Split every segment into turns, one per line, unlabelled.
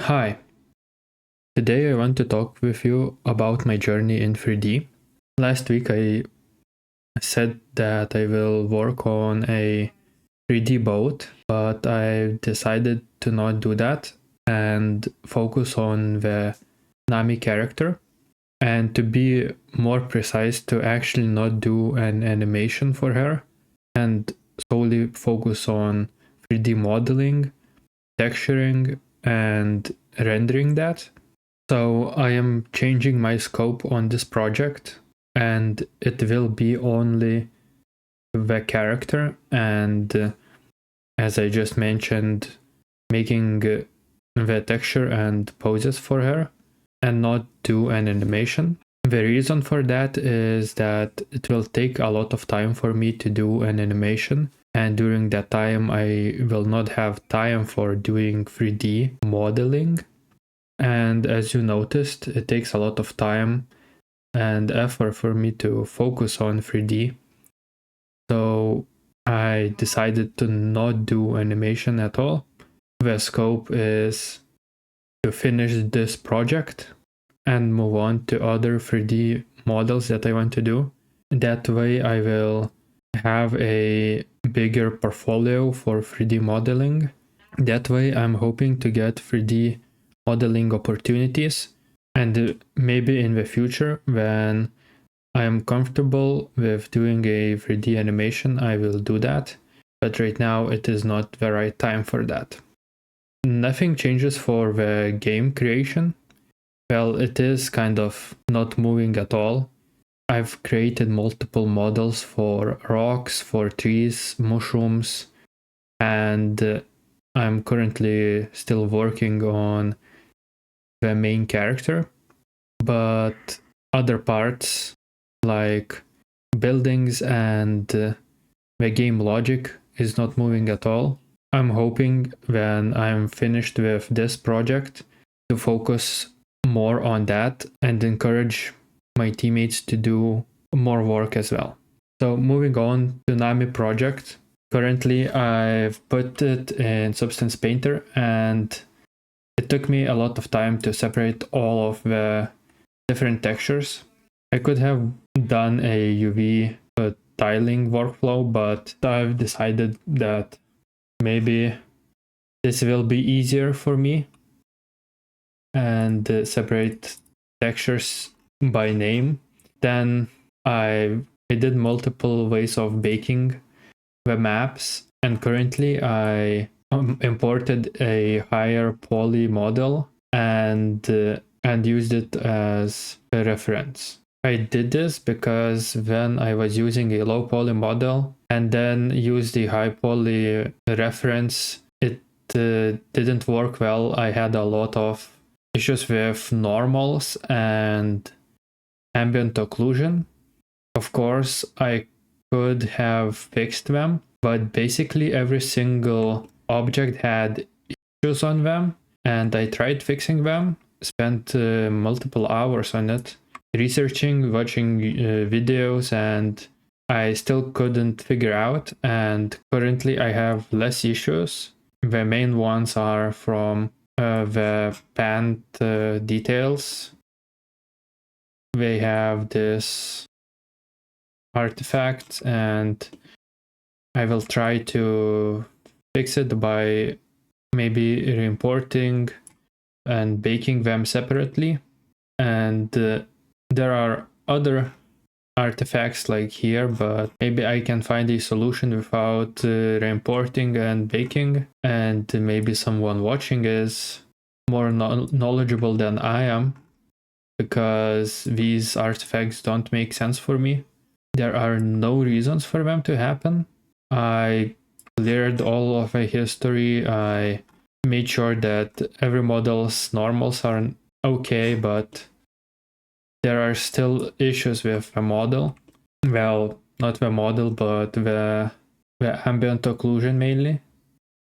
Hi, today I want to talk with you about my journey in 3D. Last week I said that I will work on a 3D boat, but I decided to not do that and focus on the Nami character. And to be more precise, to actually not do an animation for her and solely focus on 3D modeling, texturing, and rendering that. So I am changing my scope on this project, and it will be only the character and as I just mentioned, making the texture and poses for her and not do an animation. The reason for that is that it will take a lot of time for me to do an animation, and during that time I will not have time for doing 3D modeling. And as you noticed, it takes a lot of time and effort for me to focus on 3D. So I decided to not do animation at all. The scope is to finish this project and move on to other 3D models that I want to do. That way I will have a bigger portfolio for 3D modeling. That way I'm hoping to get 3D modeling opportunities, and maybe in the future when I am comfortable with doing a 3D animation I will do that, but right now it is not the right time for that. Nothing changes for the game creation. Well, it is kind of not moving at all. I've created multiple models for rocks, for trees, mushrooms, and I'm currently still working on the main character, but other parts like buildings and the game logic is not moving at all. I'm hoping when I'm finished with this project to focus more on that and encourage my teammates to do more work as well. So moving on to Nami project. Currently I've put it in Substance Painter, and it took me a lot of time to separate all of the different textures. I could have done a UV tiling workflow, but I've decided that maybe this will be easier for me and separate textures by name. Then I did multiple ways of baking the maps, and currently I imported a higher poly model and used it as a reference. I did this because when I was using a low poly model and then used the high poly reference, it didn't work well. I had a lot of issues with normals and ambient occlusion. Of course, I could have fixed them, but basically every single object had issues on them, and I tried fixing them, spent multiple hours on it, researching, watching videos, and I still couldn't figure out. And currently I have less issues. The main ones are from the pant details. They have this artifact, and I will try to fix it by maybe re-importing and baking them separately. And there are other artifacts like here, but maybe I can find a solution without re-importing and baking, and maybe someone watching is more knowledgeable than I am, because these artifacts don't make sense for me. There are no reasons for them to happen. I cleared all of my history. I made sure that every model's normals are okay, but there are still issues with the model. Well, not the model, but the ambient occlusion mainly.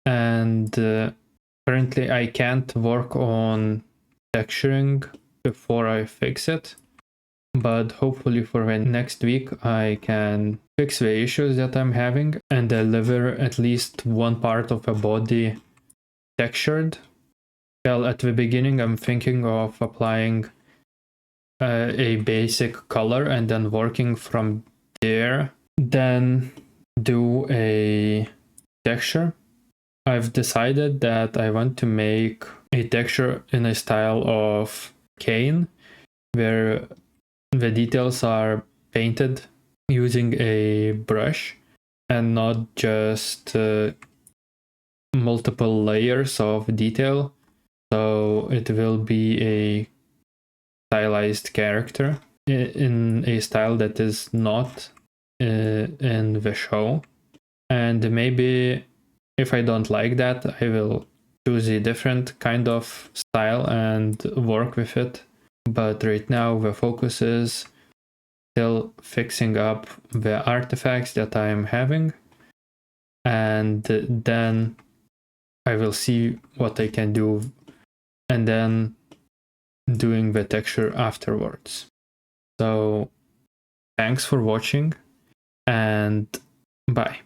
And currently I can't work on texturing before I fix it. But hopefully for the next week I can fix the issues that I'm having and deliver at least one part of a body textured. Well, at the beginning, I'm thinking of applying a basic color and then working from there. Then do a texture. I've decided that I want to make a texture in a style of cane, where the details are painted using a brush and not just multiple layers of detail. So it will be a stylized character in a style that is not in the show. And maybe if I don't like that, I will choose a different kind of style and work with it. But right now, the focus is still fixing up the artifacts that I'm having. And then I will see what I can do, and then doing the texture afterwards. So thanks for watching, and bye.